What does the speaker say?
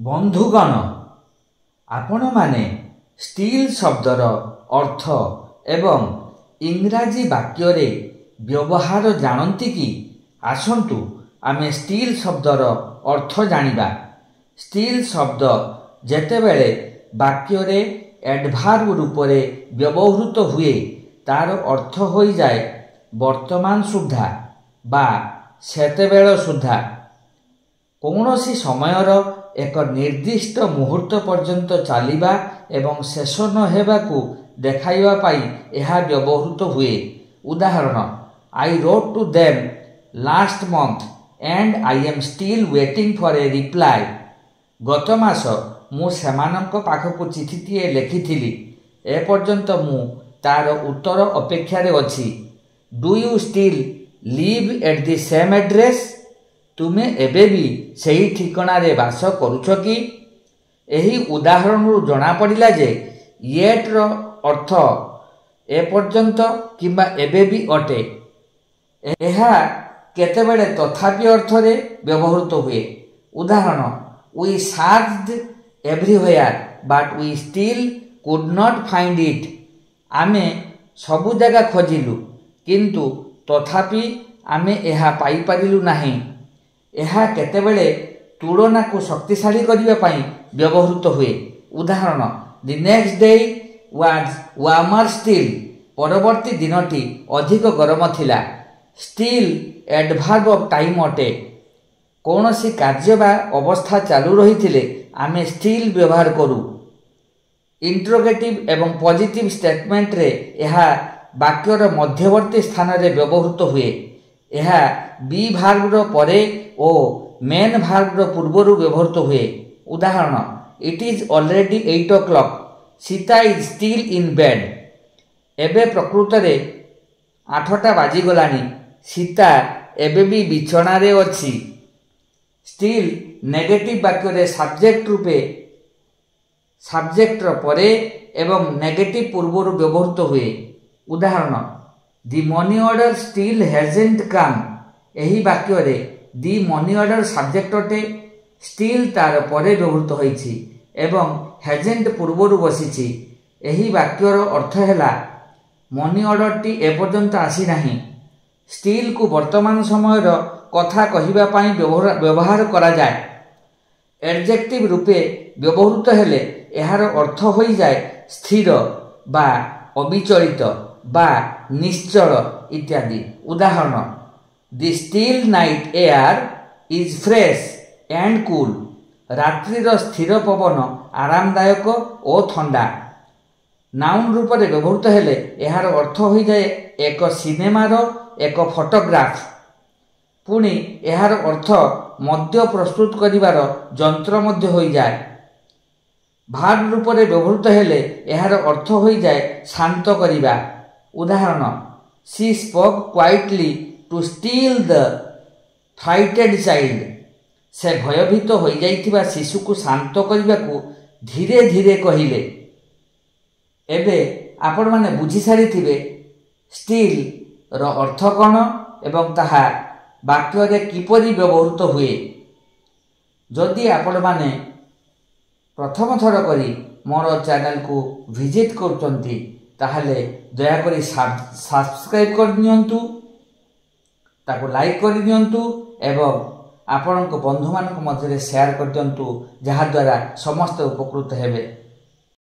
ବନ୍ଧୁଗଣ, ଆପଣମାନେ ଷ୍ଟିଲ୍ ଶବ୍ଦର ଅର୍ଥ ଏବଂ ଇଂରାଜୀ ବାକ୍ୟରେ ବ୍ୟବହାର ଜାଣନ୍ତି କି? ଆସନ୍ତୁ ଆମେ ଷ୍ଟିଲ୍ ଶବ୍ଦର ଅର୍ଥ ଜାଣିବା। ଷ୍ଟିଲ୍ ଶବ୍ଦ ଯେତେବେଳେ ବାକ୍ୟରେ ଆଡଭାର୍ବ ରୂପରେ ବ୍ୟବହୃତ ହୁଏ, ତାର ଅର୍ଥ ହୋଇଯାଏ ବର୍ତ୍ତମାନ ସୁଦ୍ଧା ବା ସେତେବେଳ ସୁଦ୍ଧା। କୌଣସି ସମୟର ଏକ ନିର୍ଦ୍ଦିଷ୍ଟ ମୁହୂର୍ତ୍ତ ପର୍ଯ୍ୟନ୍ତ ଚାଲିବା ଏବଂ ଶେଷ ନ ହେବାକୁ ଦେଖାଇବା ପାଇଁ ଏହା ବ୍ୟବହୃତ ହୁଏ। ଉଦାହରଣ, I wrote two them last month and I M steel waiting for a reply. ଗତ ମାସ ମୁଁ ସେମାନଙ୍କ ପାଖକୁ ଚିଠିଟିଏ ଲେଖିଥିଲି, ଏପର୍ଯ୍ୟନ୍ତ ମୁଁ ତାର ଉତ୍ତର ଅପେକ୍ଷାରେ ଅଛି। Do you still live at the same address? ତୁମେ ଏବେ ବି ସେହି ଠିକଣାରେ ବାସ କରୁଛ କି? ଏହି ଉଦାହରଣରୁ ଜଣାପଡ଼ିଲା ଯେ ୟେଟ୍ର ଅର୍ଥ ଏପର୍ଯ୍ୟନ୍ତ କିମ୍ବା ଏବେ ବି ଅଟେ। ଏହା କେତେବେଳେ ତଥାପି ଅର୍ଥରେ ବ୍ୟବହୃତ ହୁଏ। ଉଦାହରଣ, we searched everywhere but we still could not find it. ଆମେ ସବୁ ଜାଗା ଖୋଜିଲୁ, କିନ୍ତୁ ତଥାପି ଆମେ ଏହା ପାଇପାରିଲୁ ନାହିଁ। ଏହା କେତେବେଳେ ତୁଳନାକୁ ଶକ୍ତିଶାଳୀ କରିବା ପାଇଁ ବ୍ୟବହୃତ ହୁଏ। ଉଦାହରଣ, ଦି ନେକ୍ସଟ ଡେ ୱାଜ୍ ୱାର୍ମର ଷ୍ଟିଲ୍। ପରବର୍ତ୍ତୀ ଦିନଟି ଅଧିକ ଗରମ ଥିଲା। ଷ୍ଟିଲ୍ ଆଡଭାର୍ବ ଅଫ୍ ଟାଇମ୍ ଅଟେ। କୌଣସି କାର୍ଯ୍ୟ ବା ଅବସ୍ଥା ଚାଲୁ ରହିଥିଲେ ଆମେ ଷ୍ଟିଲ୍ ବ୍ୟବହାର କରୁ। ଇଣ୍ଟରୋଗେଟିଭ୍ ଏବଂ ପଜିଟିଭ୍ ଷ୍ଟେଟମେଣ୍ଟରେ ଏହା ବାକ୍ୟର ମଧ୍ୟବର୍ତ୍ତୀ ସ୍ଥାନରେ ବ୍ୟବହୃତ ହୁଏ। ଏହା ବି ଭାର୍ବର ପରେ ଓ ମେନ୍ ଭାର୍ବର ପୂର୍ବରୁ ବ୍ୟବହୃତ ହୁଏ। ଉଦାହରଣ, it is already 8 o'clock, Sita is steel in bed. ଏବେ ପ୍ରକୃତରେ 8ଟା ବାଜିଗଲାଣି, ସୀତା ଏବେ ବି ବିଛଣାରେ ଅଛି। ଷ୍ଟିଲ୍ ନେଗେଟିଭ୍ ବାକ୍ୟରେ ସବଜେକ୍ଟ ରୂପେ ସବଜେକ୍ଟର ପରେ ଏବଂ ନେଗେଟିଭ୍ ପୂର୍ବରୁ ବ୍ୟବହୃତ ହୁଏ। ଉଦାହରଣ, ଦି ମନି ଅର୍ଡର ଷ୍ଟିଲ୍ ହ୍ୟାଜେଣ୍ଟ କମ୍। ଏହି ବାକ୍ୟରେ ଦି ମନି ଅର୍ଡର ସବଜେକ୍ଟ ଅଟେ। ଷ୍ଟିଲ୍ ତାର ପରେ ବ୍ୟବହୃତ ହୋଇଛି ଏବଂ ହ୍ୟାଜେଣ୍ଟ ପୂର୍ବରୁ ବସିଛି। ଏହି ବାକ୍ୟର ଅର୍ଥ ହେଲା ମନି ଅର୍ଡରଟି ଏପର୍ଯ୍ୟନ୍ତ ଆସିନାହିଁ। ଷ୍ଟିଲ୍କୁ ବର୍ତ୍ତମାନ ସମୟର କଥା କହିବା ପାଇଁ ବ୍ୟବହାର କରାଯାଏ। ଏଡଜେକ୍ଟିଭ୍ ରୂପେ ବ୍ୟବହୃତ ହେଲେ ଏହାର ଅର୍ଥ ହୋଇଯାଏ ସ୍ଥିର ବା ଅବିଚଳିତ ବା ନିଶ୍ଚଳ ଇତ୍ୟାଦି। ଉଦାହରଣ, the still night air is fresh and cool. ରାତ୍ରିର ସ୍ଥିର ପବନ ଆରାମଦାୟକ ଓ ଥଣ୍ଡା। ନାଉନ୍ ରୂପରେ ବ୍ୟବହୃତ ହେଲେ ଏହାର ଅର୍ଥ ହୋଇଯାଏ ଏକ ସିନେମାର ଏକ ଫଟୋଗ୍ରାଫ। ପୁଣି ଏହାର ଅର୍ଥ ମଦ୍ୟ ପ୍ରସ୍ତୁତ କରିବାର ଯନ୍ତ୍ର ମଧ୍ୟ ହୋଇଯାଏ। ଭାର୍ବ ରୂପରେ ବ୍ୟବହୃତ ହେଲେ ଏହାର ଅର୍ଥ ହୋଇଯାଏ ଶାନ୍ତ କରିବା। ଉଦାହରଣ, ସି ସ୍ପୋକ୍ କ୍ୱାଇଟଲି ଟୁ ଷ୍ଟିଲ୍ ଦ ଫ୍ରାଇଟେଡ୍ ଚାଇଲ୍ଡ। ସେ ଭୟଭୀତ ହୋଇଯାଇଥିବା ଶିଶୁକୁ ଶାନ୍ତ କରିବାକୁ ଧୀରେ ଧୀରେ କହିଲେ। ଏବେ ଆପଣମାନେ ବୁଝିସାରିଥିବେ ଷ୍ଟିଲ୍ର ଅର୍ଥ କ'ଣ ଏବଂ ତାହା ବାକ୍ୟରେ କିପରି ବ୍ୟବହୃତ ହୁଏ। ଯଦି ଆପଣମାନେ ପ୍ରଥମ ଥର କରି ମୋର ଚ୍ୟାନେଲକୁ ଭିଜିଟ୍ କରୁଛନ୍ତି, ତାହେଲେ ଦୟାକରି ସବସ୍କ୍ରାଇବ୍ କରିନିଅନ୍ତୁ, ତାକୁ ଲାଇକ୍ କରିନିଅନ୍ତୁ ଏବଂ ଆପଣଙ୍କ ବନ୍ଧୁମାନଙ୍କ ମଧ୍ୟରେ ସେୟାର କରିଦିଅନ୍ତୁ, ଯାହାଦ୍ୱାରା ସମସ୍ତେ ଉପକୃତ ହେବେ।